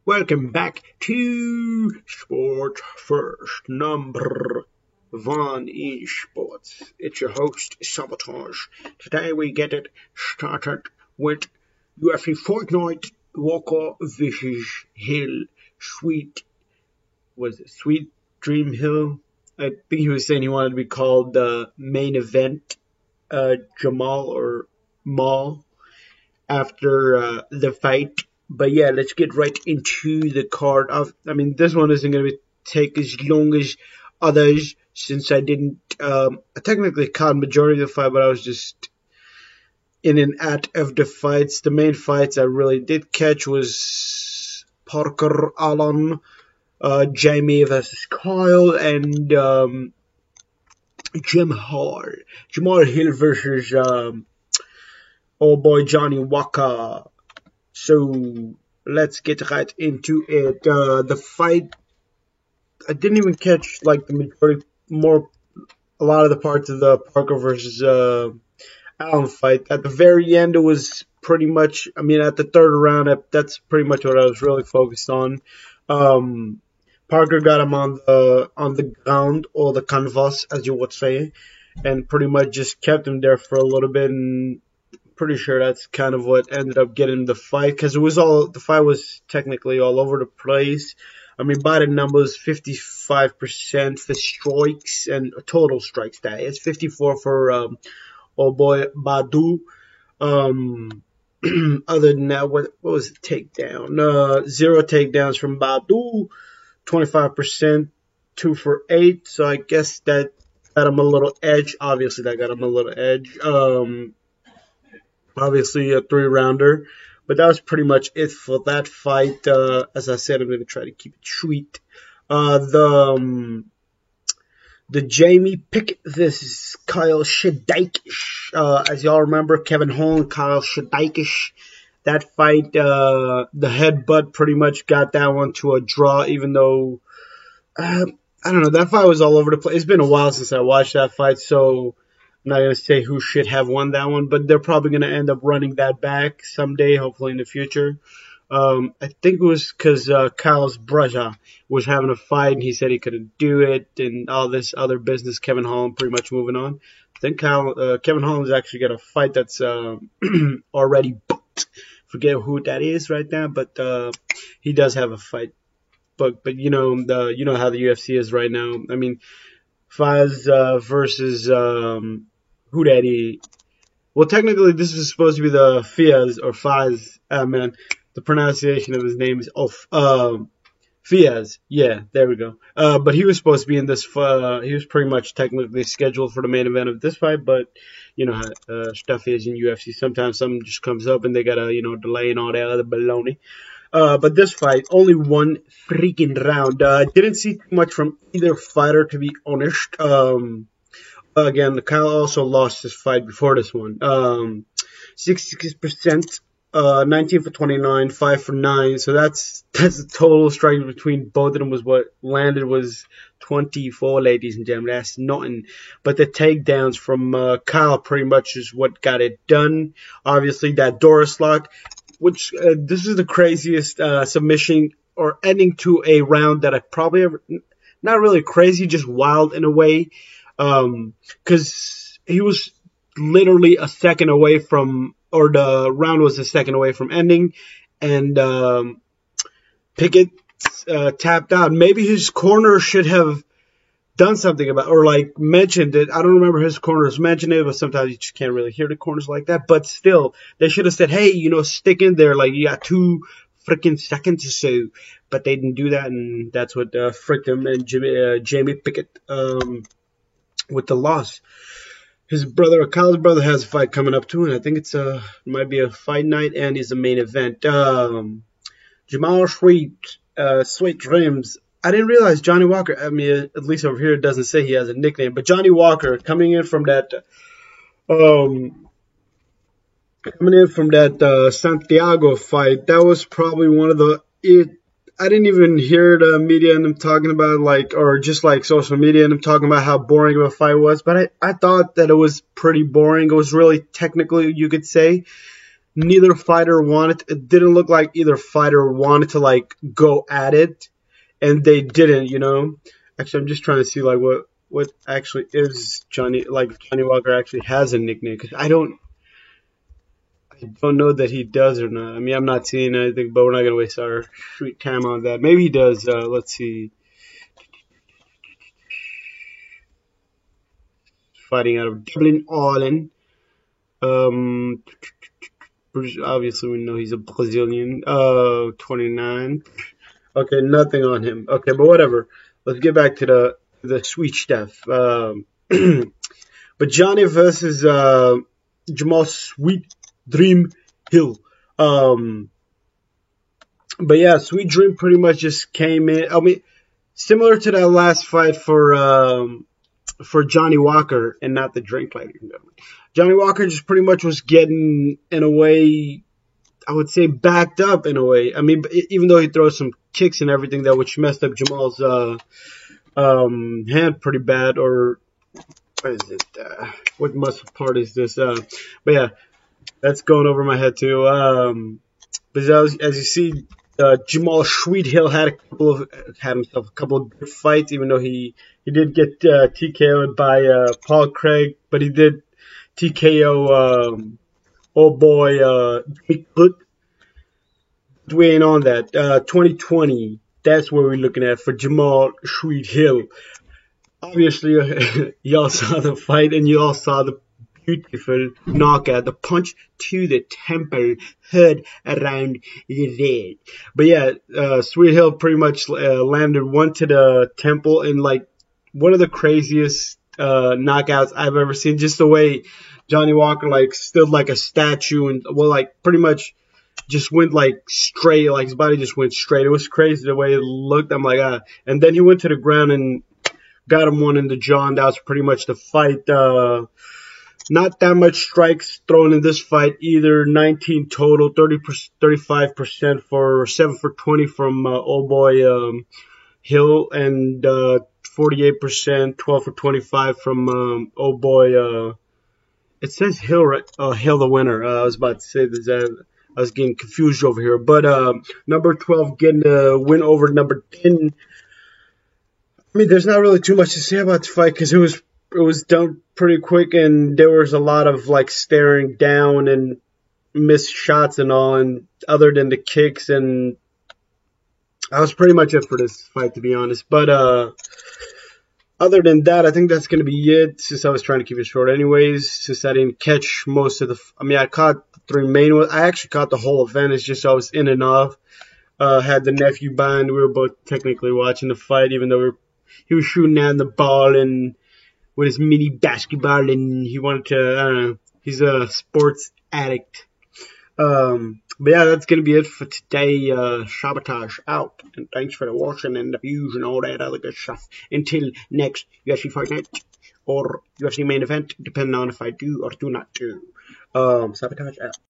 Welcome back to Sports First, number one in sports. It's your host, Sabotage. Today we get it started with UFC Fight Night, Walker versus Hill. Sweet Dream Hill? I think he was saying he wanted to be called the main event, Jamal or Mal, after the fight. But yeah, let's get right into the card. This one isn't going to take as long as others since I didn't. I technically caught majority of the fight, but I was just in and out of the fights. The main fights I really did catch was Parker Allen, Jamie versus Kyle, and Jamal Hill versus old boy Johnny Walker. So let's get right into it. The fight, I didn't even catch like the majority, a lot of the parts of the Parker versus Allen fight. At the very end, it was pretty much. At the third round, that's pretty much what I was really focused on. Parker got him on the ground, or the canvas, as you would say, and pretty much just kept him there for a little bit. And pretty sure that's kind of what ended up getting the fight, because the fight was technically all over the place. By the numbers, 55% for strikes and total strikes. That is 54 for old boy Badu. Other than that, what was the takedown? 0 takedowns from Badu, 25%, 2 for 8. So I guess that got him a little edge. Obviously, that got him a little edge. Obviously a 3-rounder, but that was pretty much it for that fight. As I said, I'm going to try to keep it sweet. The Jamie Pickett versus Kyle Shadaikish. As y'all remember, Kevin Holland, Kyle Shadaikish. That fight, the headbutt pretty much got that one to a draw, even though, I don't know, that fight was all over the place. It's been a while since I watched that fight, so I'm not going to say who should have won that one, but they're probably going to end up running that back someday, hopefully in the future. I think it was because Kyle's brother was having a fight, and he said he couldn't do it, and all this other business. Kevin Holland pretty much moving on. I think Kevin Holland's actually got a fight that's already booked. Forget who that is right now, but he does have a fight booked. But you know how the UFC is right now. Faz versus who that is? Well, technically, this is supposed to be the Fiaz or Faz. The pronunciation of his name is Fiaz. Yeah, there we go. But he was supposed to be in this. He was pretty much technically scheduled for the main event of this fight, but you know how stuff is in UFC. Sometimes something just comes up and they gotta delay and all that other baloney. But this fight, only one freaking round. Didn't see too much from either fighter, to be honest. Again, Kyle also lost his fight before this one. 66%, 19 for 29, 5 for 9. So that's the total strike between both of them. Was what landed was 24, ladies and gentlemen. That's nothing. But the takedowns from Kyle pretty much is what got it done. Obviously, that Doris lock, which this is the craziest submission or ending to a round that I probably ever, not really crazy, just wild in a way, because he was literally a second away from, or the round was a second away from ending, and Pickett tapped out. Maybe his corner should have done something about, or like mentioned it. I don't remember his corners mentioned it, but sometimes you just can't really hear the corners like that. But still, they should have said, hey, stick in there. Like, you got 2 freaking seconds or so. But they didn't do that, and that's what fricked him and Jamie Pickett with the loss. Kyle's brother has a fight coming up too, and I think it might be a fight night and is a main event. Jamal Sweet Dreams. I didn't realize Johnny Walker, at least over here it doesn't say he has a nickname, but Johnny Walker coming in from that Santiago fight, that was probably one of the, I didn't even hear the media and them talking about, or just social media and them talking about how boring of a fight was, but I thought that it was pretty boring. It was really technically, you could say, neither fighter wanted. It didn't look like either fighter wanted to like go at it, and they didn't. Actually, I'm just trying to see like what actually is Johnny. Like Johnny Walker actually has a nickname, because I don't know that he does or not. I mean, I'm not seeing anything, but we're not gonna waste our sweet time on that. Maybe he does. Let's see. Fighting out of Dublin, Ireland. Obviously we know he's a Brazilian. 29. Okay, nothing on him. Okay, but whatever. Let's get back to the sweet stuff. But Johnny versus Jamal Sweet Dream Hill. But yeah, Sweet Dream pretty much just came in. I mean, similar to that last fight for Johnny Walker, and not the drink lady. Johnny Walker just pretty much was getting, in a way, I would say, backed up in a way. I mean, even though he throws some kicks and everything that which messed up Jamal's hand pretty bad, or what is it? What muscle part is this? But yeah, that's going over my head too. But as you see, Jamal Sweethill had himself a couple of good fights, even though he did get TKO'd by Paul Craig, but he did TKO old boy But we ain't on that. 2020, that's what we're looking at for Jamal Sweethill. Obviously, y'all saw the fight, and you all saw the beautiful knockout, the punch to the temple, heard around the red. But yeah, Sweethill pretty much landed one to the temple in like one of the craziest knockouts I've ever seen. Just the way Johnny Walker like stood like a statue, and like pretty much just went like straight, like his body just went straight. It was crazy the way it looked. I'm like, and then he went to the ground and got him one in the jaw, and that was pretty much the fight. Not that much strikes thrown in this fight either. 19 total, 35% for 7 for 20 from old boy Hill, and 48%, 12 for 25 from old boy. It says Hill, right? Hill the winner. I was about to say this. I was getting confused over here, but number 12 getting a win over number 10. I mean, there's not really too much to say about the fight, because it was done pretty quick, and there was a lot of like staring down and missed shots and all, and other than the kicks, and that was pretty much it for this fight, to be honest. But other than that, I think that's going to be it, since I was trying to keep it short anyways, since I didn't catch most of I mean, I caught the 3 main ones. I actually caught the whole event. It's just I was in and off. Had the nephew by, and we were both technically watching the fight, even though he was shooting down the ball and with his mini basketball, and he wanted to, I don't know, he's a sports addict. But yeah, that's going to be it for today. Sabotage out, and thanks for the watching and the views and all that other good stuff. Until next UFC Fight Night or UFC main event, depending on if I do or do not do. Sabotage out.